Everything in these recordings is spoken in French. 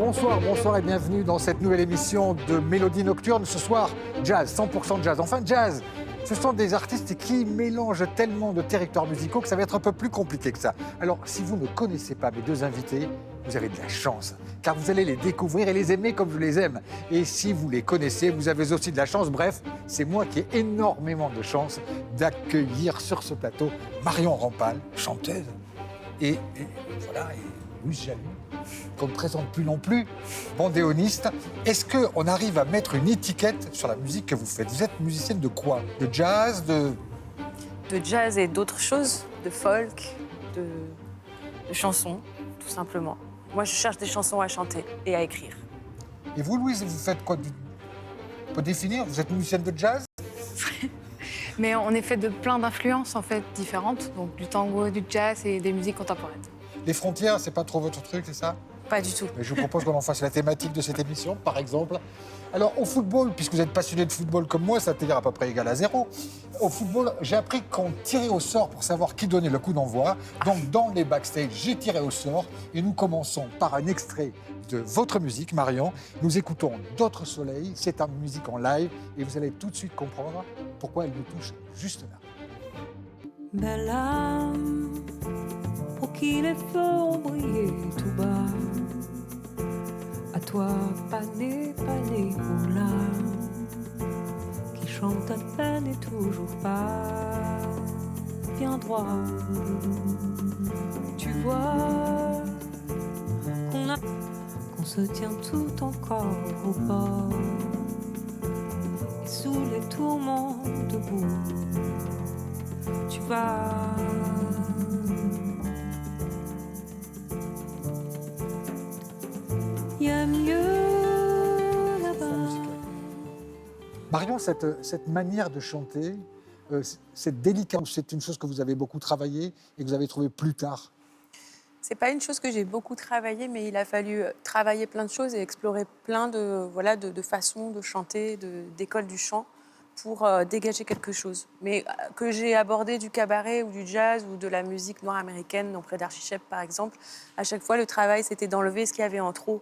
Bonsoir et bienvenue dans cette nouvelle émission de Mélodie Nocturne. Ce soir, jazz, 100% jazz. Enfin, jazz, ce sont des artistes qui mélangent tellement de territoires musicaux que ça va être un peu plus compliqué que ça. Alors, si vous ne connaissez pas mes deux invités, vous avez de la chance, car vous allez les découvrir et les aimer comme je les aime. Et si vous les connaissez, vous avez aussi de la chance. Bref, c'est moi qui ai énormément de chance d'accueillir sur ce plateau Marion Rampal, chanteuse, et Louise Jaloux, qu'on ne présente plus non plus, bandéoniste. Est-ce qu'on arrive à mettre une étiquette sur la musique que vous faites? Vous êtes musicienne de quoi? De jazz, De jazz et d'autres choses, de folk, de chansons, tout simplement. Moi, je cherche des chansons à chanter et à écrire. Et vous, Louise, vous faites quoi? On peut définir? Vous êtes musicienne de jazz? Mais on est fait de plein d'influences en fait différentes, donc du tango, du jazz et des musiques contemporaines. Les frontières, c'est pas trop votre truc, c'est ça? Pas du tout. Mais je vous propose qu'on en fasse la thématique de cette émission, par exemple. Alors, au football, puisque vous êtes passionné de football comme moi, ça à peu près égal à 0. Au football, j'ai appris qu'on tirait au sort pour savoir qui donnait le coup d'envoi. Donc, dans les backstage, j'ai tiré au sort. Et nous commençons par un extrait de votre musique, Marion. Nous écoutons D'autres soleils. C'est une musique en live. Et vous allez tout de suite comprendre pourquoi elle nous touche juste là. Belle âme, pour qui les feux ont brillé tout bas. À toi, pané, pour l'âme, qui chante à peine et toujours pas bien droit. Tu vois qu'on se tient tout encore au bord, et sous les tourments debout. Tu vas. Il y a mieux là-bas. Marion, cette manière de chanter, cette délicatesse, c'est une chose que vous avez beaucoup travaillé et que vous avez trouvé plus tard. C'est pas une chose que j'ai beaucoup travaillé, mais il a fallu travailler plein de choses et explorer plein de façons de chanter, d'écoles du chant, pour dégager quelque chose. Mais que j'ai abordé du cabaret ou du jazz ou de la musique noire américaine, auprès d'Archie Shepp par exemple, à chaque fois le travail c'était d'enlever ce qu'il y avait en trop.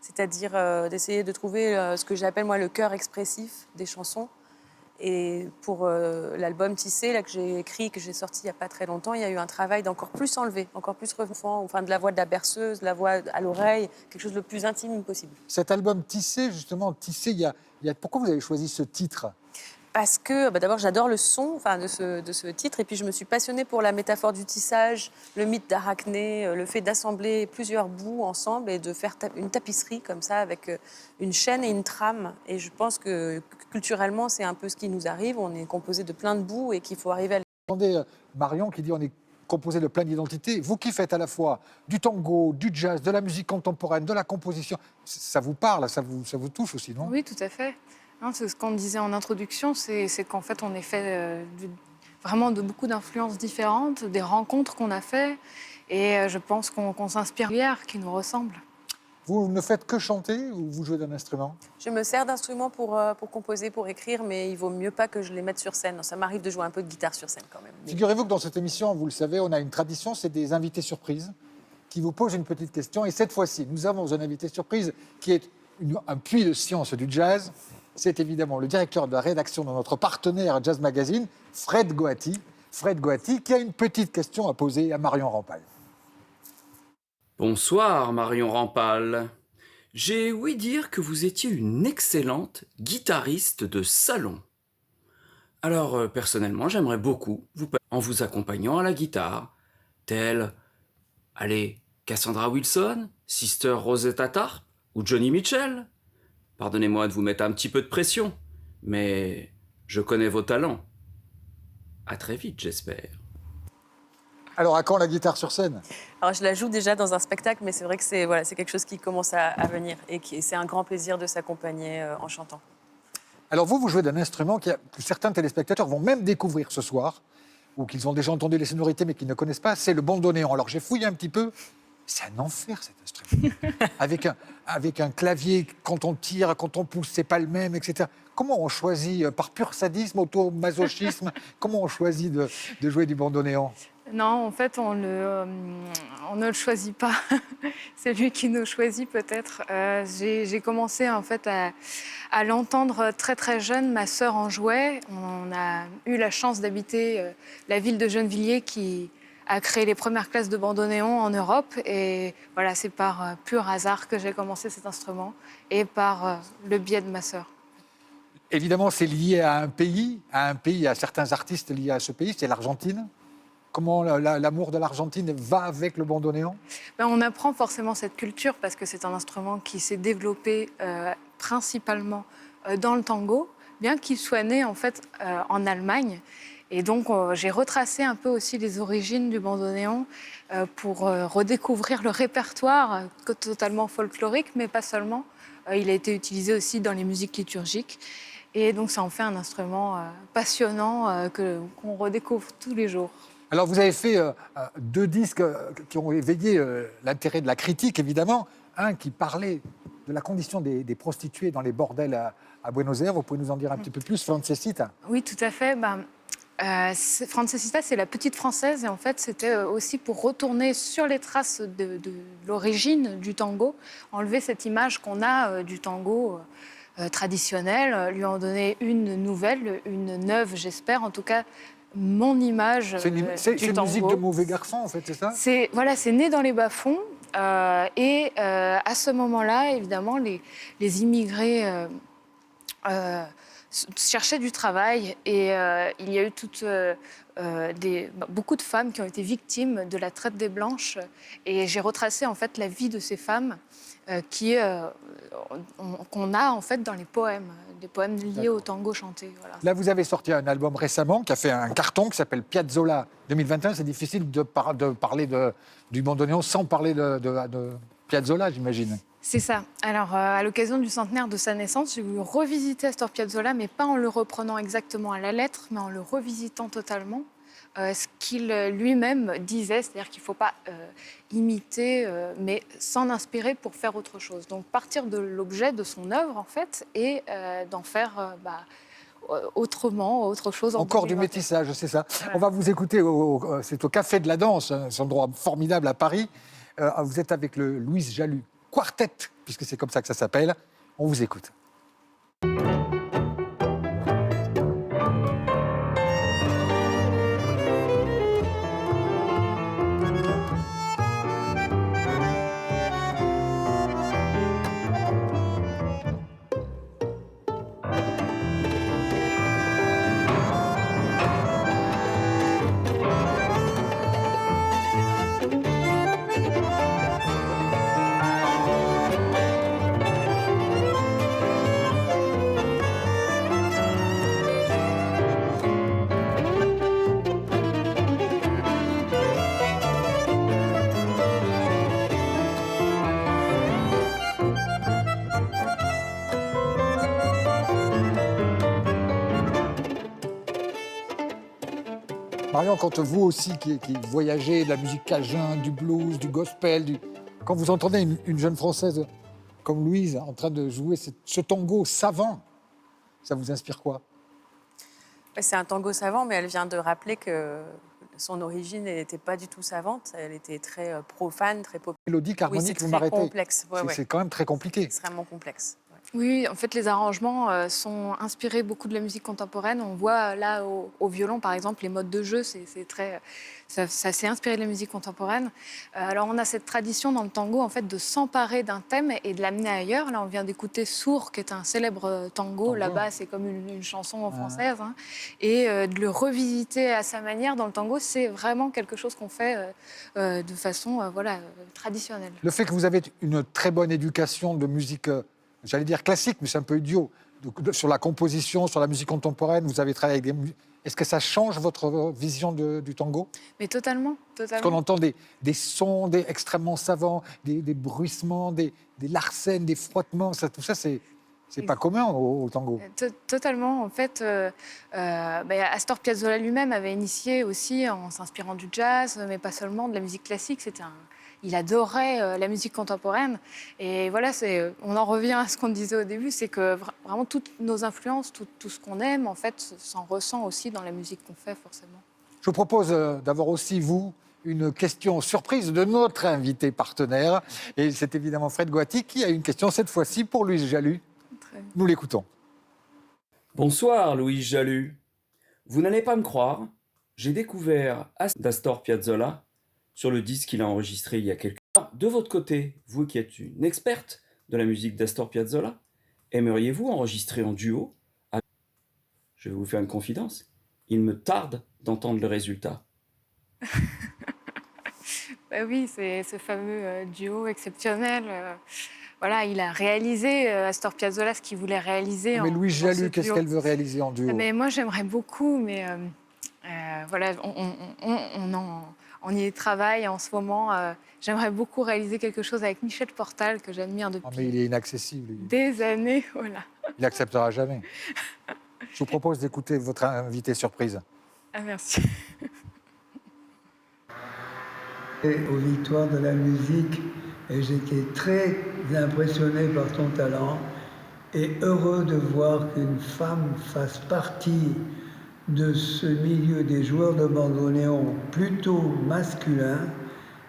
C'est-à-dire d'essayer de trouver ce que j'appelle moi le cœur expressif des chansons. Et pour l'album Tissé, là, que j'ai écrit, que j'ai sorti il n'y a pas très longtemps, il y a eu un travail d'encore plus enlevé, encore plus refond, enfin de la voix de la berceuse, de la voix à l'oreille, quelque chose le plus intime possible. Cet album Tissé, justement, Tissé, pourquoi vous avez choisi ce titre? Parce que d'abord j'adore le son de ce titre, et puis je me suis passionnée pour la métaphore du tissage, le mythe d'Arachné, le fait d'assembler plusieurs bouts ensemble et de faire une tapisserie comme ça avec une chaîne et une trame. Et je pense que culturellement c'est un peu ce qui nous arrive, on est composé de plein de bouts et qu'il faut arriver à... Entendez Marion qui dit on est composé de plein d'identités. Vous qui faites à la fois du tango, du jazz, de la musique contemporaine, de la composition, ça vous parle, ça vous touche aussi, non? Oui, tout à fait. Non, c'est ce qu'on disait en introduction, c'est qu'en fait on est fait vraiment de beaucoup d'influences différentes, des rencontres qu'on a fait, et je pense qu'on s'inspire d'hier qui nous ressemble. Vous ne faites que chanter ou vous jouez d'un instrument? Je me sers d'instruments pour composer, pour écrire, mais il vaut mieux pas que je les mette sur scène. Ça m'arrive de jouer un peu de guitare sur scène quand même. Figurez-vous que dans cette émission, vous le savez, on a une tradition, c'est des invités surprises qui vous posent une petite question. Et cette fois-ci, nous avons un invité surprise qui est un puits de science du jazz. C'est évidemment le directeur de la rédaction de notre partenaire Jazz Magazine, Fred Goati. Fred Goati, qui a une petite question à poser à Marion Rampal. Bonsoir Marion Rampal. J'ai ouï dire que vous étiez une excellente guitariste de salon. Alors personnellement, j'aimerais beaucoup en vous accompagnant à la guitare, telle, Cassandra Wilson, Sister Rosetta Tharpe ou Johnny Mitchell. Pardonnez-moi de vous mettre un petit peu de pression, mais je connais vos talents. À très vite, j'espère. Alors, à quand la guitare sur scène? Alors, je la joue déjà dans un spectacle, mais c'est vrai que c'est quelque chose qui commence à venir et c'est un grand plaisir de s'accompagner en chantant. Alors, vous jouez d'un instrument que certains téléspectateurs vont même découvrir ce soir, ou qu'ils ont déjà entendu les sonorités mais qu'ils ne connaissent pas, c'est le bandoneon. Alors, j'ai fouillé un petit peu. C'est un enfer, cet instrument. avec un clavier, quand on tire, quand on pousse, c'est pas le même, etc. Comment on choisit, par pur sadisme, automasochisme, comment on choisit de jouer du bandoneon? Non, en fait, on ne le choisit pas. C'est lui qui nous choisit peut-être. J'ai commencé en fait à l'entendre très très jeune. Ma sœur en jouait. On a eu la chance d'habiter la ville de Gennevilliers qui a créé les premières classes de bandoneon en Europe. Et voilà, c'est par pur hasard que j'ai commencé cet instrument et par le biais de ma sœur. Évidemment, c'est lié à un pays, à certains artistes liés à ce pays, c'est l'Argentine. Comment l'amour de l'Argentine va avec le bandoneon? Ben, on apprend forcément cette culture parce que c'est un instrument qui s'est développé principalement dans le tango, bien qu'il soit né en fait en Allemagne. Et donc j'ai retracé un peu aussi les origines du bandoneon pour redécouvrir le répertoire totalement folklorique, mais pas seulement. Il a été utilisé aussi dans les musiques liturgiques. Et donc ça en fait un instrument passionnant qu'on redécouvre tous les jours. Alors, vous avez fait 2 disques qui ont éveillé l'intérêt de la critique, évidemment. Un qui parlait de la condition des prostituées dans les bordels à Buenos Aires. Vous pouvez nous en dire un petit peu plus, Francesita? Oui, tout à fait. Francesita, c'est la petite française. Et en fait, c'était aussi pour retourner sur les traces de l'origine du tango, enlever cette image qu'on a du tango traditionnel, lui en donner une nouvelle, une neuve, j'espère. En tout cas, mon image C'est une, c'est du une tango. musique de mauvais garçon, en fait, c'est ça? C'est né dans les bas-fonds. À ce moment-là, évidemment, les immigrés cherchaient du travail. Et il y a eu beaucoup de femmes qui ont été victimes de la traite des Blanches. Et j'ai retracé en fait la vie de ces femmes qu'on a en fait dans les poèmes, des poèmes liés au tango chanté. Voilà. Là, vous avez sorti un album récemment qui a fait un carton qui s'appelle Piazzolla 2021. C'est difficile de parler du bandoneon sans parler de Piazzolla, j'imagine. C'est ça. Alors, à l'occasion du centenaire de sa naissance, j'ai voulu revisiter Astor Piazzolla, mais pas en le reprenant exactement à la lettre, mais en le revisitant totalement. Ce qu'il lui-même disait, c'est-à-dire qu'il ne faut pas imiter, mais s'en inspirer pour faire autre chose. Donc partir de l'objet de son œuvre, en fait, et d'en faire autrement, autre chose. Encore du métissage, c'est ça. Ouais. On va vous écouter, c'est au Café de la Danse, c'est un endroit formidable à Paris. Vous êtes avec le Louise Jalut Quartet, puisque c'est comme ça que ça s'appelle. On vous écoute. Marion, quand vous aussi qui voyagez de la musique cajun, du blues, du gospel, quand vous entendez une jeune Française comme Louise en train de jouer ce tango savant, ça vous inspire quoi? C'est un tango savant, mais elle vient de rappeler que son origine n'était pas du tout savante. Elle était très profane, très populaire. Mélodique, harmonique, oui, vous m'arrêtez. Complexe. Ouais, c'est quand même très compliqué. C'est extrêmement complexe. Ouais. Oui, en fait, les arrangements sont inspirés beaucoup de la musique contemporaine. On voit là au violon, par exemple, les modes de jeu, ça s'est inspiré de la musique contemporaine. Alors, on a cette tradition dans le tango, en fait, de s'emparer d'un thème et de l'amener ailleurs. Là, on vient d'écouter Sourd, qui est un célèbre tango. Là-bas, c'est comme une chanson française. Hein. Et de le revisiter à sa manière dans le tango, c'est vraiment quelque chose qu'on fait de façon traditionnelle. Le fait que vous avez une très bonne éducation de musique, j'allais dire classique, mais c'est un peu idiot, sur la composition, sur la musique contemporaine, vous avez travaillé avec des... Est-ce que ça change votre vision du tango? Mais totalement. Parce qu'on entend des sons extrêmement savants, des bruissements, des larcènes, des frottements, tout ça, c'est pas commun au tango. Totalement. En fait, Astor Piazzolla lui-même avait initié aussi en s'inspirant du jazz, mais pas seulement de la musique classique. Il adorait la musique contemporaine. Et voilà, on en revient à ce qu'on disait au début, c'est que vraiment toutes nos influences, tout ce qu'on aime, en fait, s'en ressent aussi dans la musique qu'on fait, forcément. Je vous propose d'avoir aussi, vous, une question surprise de notre invité partenaire. Et c'est évidemment Fred Goati qui a une question cette fois-ci pour Louise Jalut. Nous l'écoutons. Bonsoir, Louise Jalut. Vous n'allez pas me croire, j'ai découvert d'Astor Piazzolla sur le disque qu'il a enregistré il y a quelques temps. De votre côté, vous qui êtes une experte de la musique d'Astor Piazzolla, aimeriez-vous enregistrer en duo? Je vais vous faire une confidence. Il me tarde d'entendre le résultat. Bah oui, c'est ce fameux duo exceptionnel. Voilà, il a réalisé Astor Piazzolla ce qu'il voulait réaliser. Mais Louise dans ce Jalut, qu'est-ce duo. qu'elle veut réaliser en duo? Mais moi, j'aimerais beaucoup, mais voilà, on y travaille en ce moment. J'aimerais beaucoup réaliser quelque chose avec Michel Portal, que j'admire Ah, mais depuis il est inaccessible. des années. Voilà. Il n'acceptera jamais. Je vous propose d'écouter votre invité surprise. Ah, merci. Et aux victoires de la musique, et j'étais très impressionné par ton talent et heureux de voir qu'une femme fasse partie de ce milieu des joueurs de bandoneon plutôt masculin.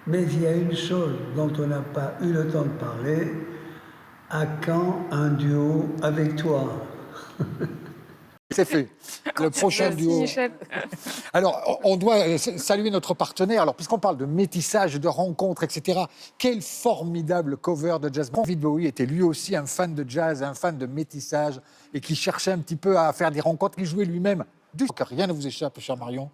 Mais il y a une chose dont on n'a pas eu le temps de parler. À quand un duo avec toi? C'est fait. Le prochain Merci, duo. Michel. Alors, on doit saluer notre partenaire. Alors, puisqu'on parle de métissage, de rencontres, etc., quel formidable cover de jazz. David Bowie était lui aussi un fan de jazz, un fan de métissage, et qui cherchait un petit peu à faire des rencontres, qui jouait lui-même du rock. Rien ne vous échappe, cher Marion.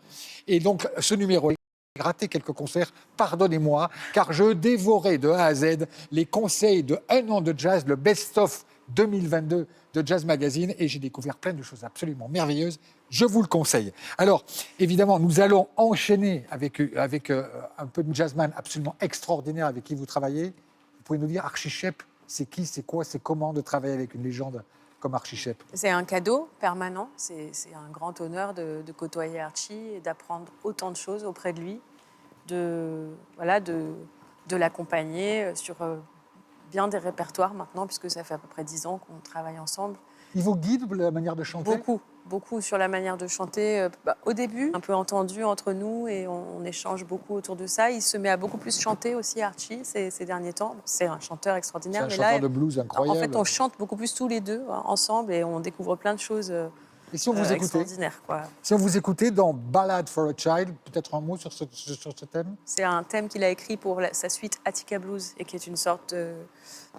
Et donc, ce numéro, j'ai raté quelques concerts, pardonnez-moi, car je dévorais de A à Z les conseils de un an de jazz, le best-of 2022 de Jazz Magazine, et j'ai découvert plein de choses absolument merveilleuses. Je vous le conseille. Alors, évidemment, nous allons enchaîner avec un peu de jazzman absolument extraordinaire avec qui vous travaillez. Vous pouvez nous dire, Archie Shepp, c'est qui, c'est quoi, c'est comment de travailler avec une légende comme Archie Shepp? C'est un cadeau permanent. C'est un grand honneur de côtoyer Archie et d'apprendre autant de choses auprès de lui, de l'accompagner sur bien des répertoires maintenant, puisque ça fait à peu près 10 ans qu'on travaille ensemble. Il vous guide la manière de chanter? Beaucoup sur la manière de chanter. Au début, un peu entendu entre nous et on échange beaucoup autour de ça. Il se met à beaucoup plus chanter aussi, Archie, ces derniers temps. C'est un chanteur extraordinaire. C'est un mais chanteur là, de blues incroyable. en fait, on chante beaucoup plus tous les deux ensemble et on découvre plein de choses Et si on vous écoutait, extraordinaires, quoi. si on vous écoutait dans Ballad for a Child, peut-être un mot sur ce thème? C'est un thème qu'il a écrit pour sa suite Attica Blues et qui est une sorte de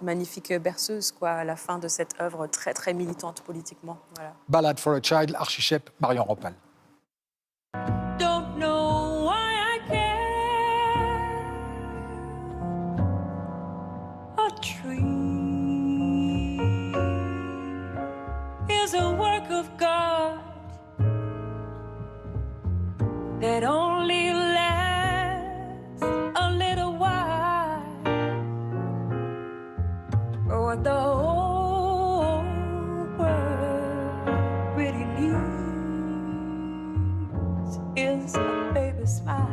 magnifique berceuse, quoi, à la fin de cette œuvre très, très militante politiquement. Voilà. Ballad for a Child, Archie Shepp, Marion Ropal. Don't know why I care. A tree is a work of God that only lasts a little while. What the whole world really needs is a baby smile.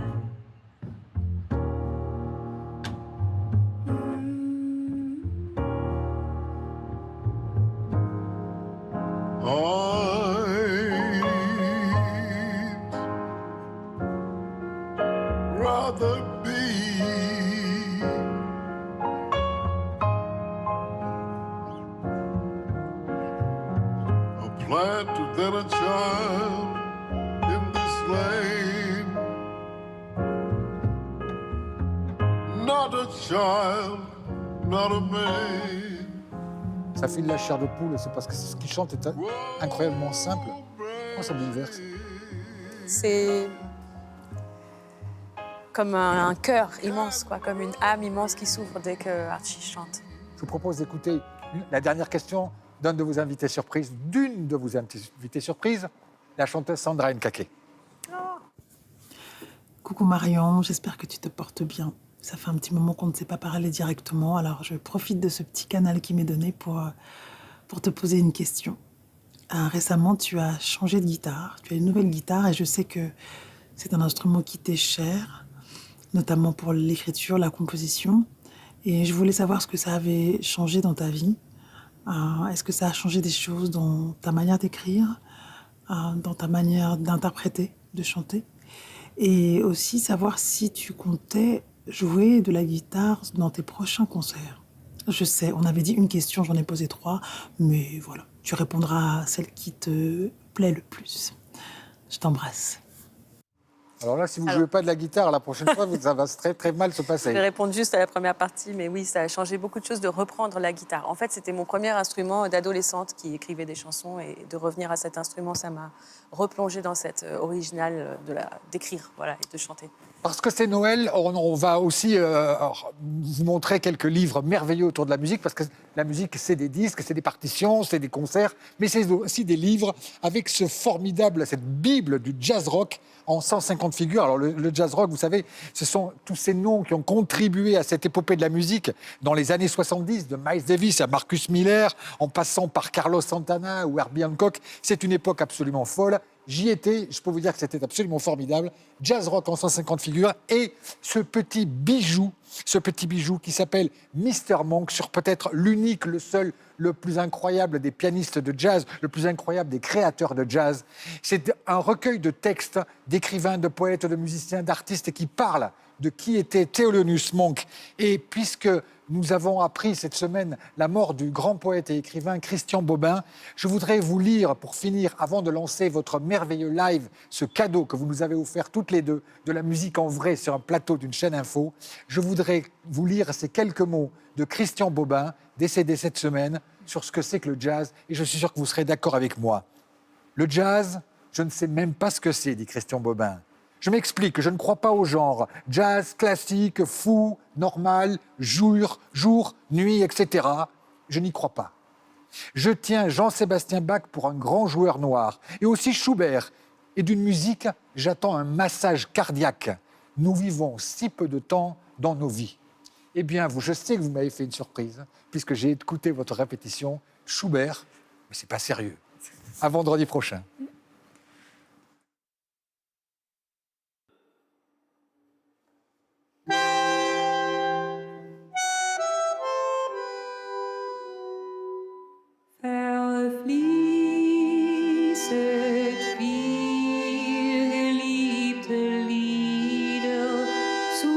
I'd rather be a plant than a child in this lane. Not a child, not a man. Ça file la chair de poule, c'est parce que ce qu'il chante est incroyablement simple. Moi, ça me bouleverse. C'est comme un cœur immense, quoi, comme une âme immense qui s'ouvre dès que Archie chante. Je vous propose d'écouter la dernière question d'une de vos invités surprises, la chanteuse Sandra Nkake. Coucou Marion, j'espère que tu te portes bien. Ça fait un petit moment qu'on ne s'est pas parlé directement, alors je profite de ce petit canal qui m'est donné pour te poser une question. Récemment, tu as changé de guitare, tu as une nouvelle guitare et je sais que c'est un instrument qui t'est cher, notamment pour l'écriture, la composition. Et je voulais savoir ce que ça avait changé dans ta vie. Est-ce que ça a changé des choses dans ta manière d'écrire, dans ta manière d'interpréter, de chanter? Et aussi savoir si tu comptais jouer de la guitare dans tes prochains concerts. Je sais, on avait dit une question, j'en ai posé 3, mais voilà, tu répondras à celle qui te plaît le plus. Je t'embrasse. Alors là, si vous ne jouez pas de la guitare, la prochaine fois, ça va très, très mal se Je vais passer. répondre juste à la première partie, mais oui, ça a changé beaucoup de choses de reprendre la guitare. En fait, c'était mon premier instrument d'adolescente qui écrivait des chansons, et de revenir à cet instrument, ça m'a replongé dans cette originale d'écrire, voilà, et de chanter. Parce que c'est Noël, on va aussi vous montrer quelques livres merveilleux autour de la musique, parce que la musique, c'est des disques, c'est des partitions, c'est des concerts, mais c'est aussi des livres avec cette bible du jazz rock en 150 figures. Alors le jazz rock, vous savez, ce sont tous ces noms qui ont contribué à cette épopée de la musique dans les années 70, de Miles Davis à Marcus Miller, en passant par Carlos Santana ou Herbie Hancock. C'est une époque absolument folle. J'y étais, je peux vous dire que c'était absolument formidable. Jazz rock en 150 figures et ce petit bijou qui s'appelle Mr. Monk, sur peut-être l'unique, le seul, le plus incroyable des pianistes de jazz, le plus incroyable des créateurs de jazz. C'est un recueil de textes d'écrivains, de poètes, de musiciens, d'artistes qui parlent de qui était Thelonious Monk. Et puisque nous avons appris cette semaine la mort du grand poète et écrivain Christian Bobin, je voudrais vous lire, pour finir, avant de lancer votre merveilleux live, ce cadeau que vous nous avez offert toutes les deux, de la musique en vrai sur un plateau d'une chaîne info, je voudrais vous lire ces quelques mots de Christian Bobin, décédé cette semaine, sur ce que c'est que le jazz, et je suis sûr que vous serez d'accord avec moi. Le jazz, je ne sais même pas ce que c'est, dit Christian Bobin. Je m'explique, je ne crois pas au genre jazz, classique, fou, normal, jour, nuit, etc. Je n'y crois pas. Je tiens Jean-Sébastien Bach pour un grand joueur noir, et aussi Schubert. Et d'une musique, j'attends un massage cardiaque. Nous vivons si peu de temps dans nos vies. Eh bien, je sais que vous m'avez fait une surprise, puisque j'ai écouté votre répétition. Schubert, mais c'est pas sérieux. À vendredi prochain. Verfließet viel geliebte Lieder zu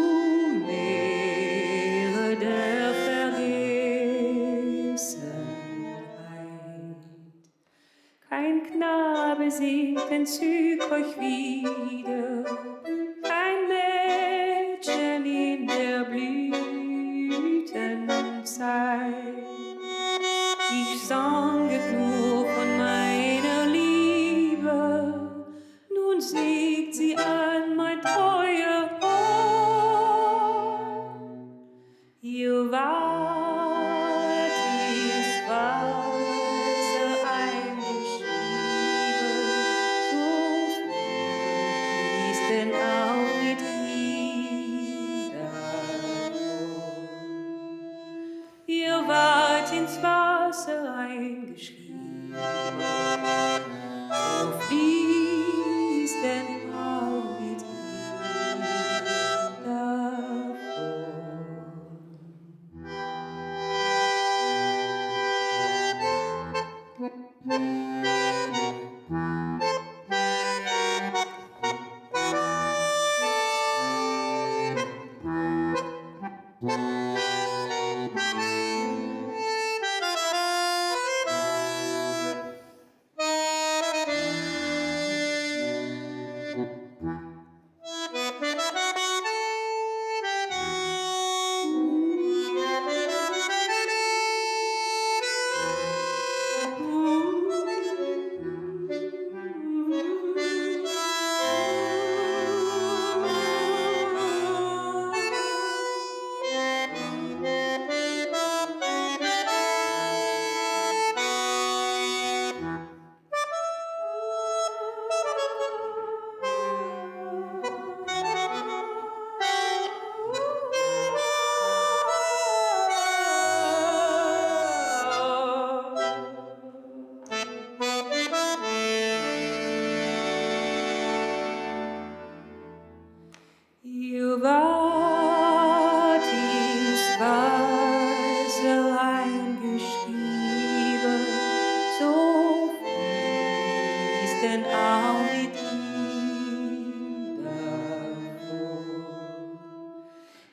Meere der Vergessenheit. Kein Knabe singt, entzüg euch wieder, kein Mädchen in der Blütenzeit. Ich sanget nur von meiner Liebe, nun siegt sie an mein treuer Ohr. Ihr wart ins Wasser eingeschrieben, so fließt denn auch mit ihm davon. Ihr wart ins Wasser eingeschrieben, so fließt denn auch mit ihm davon.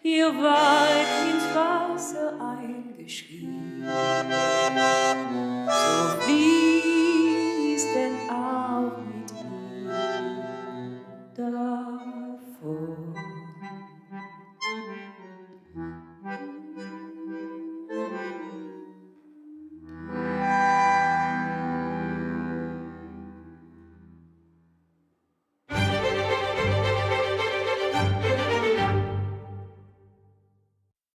ihr wart ins Wasser eingeschrieben.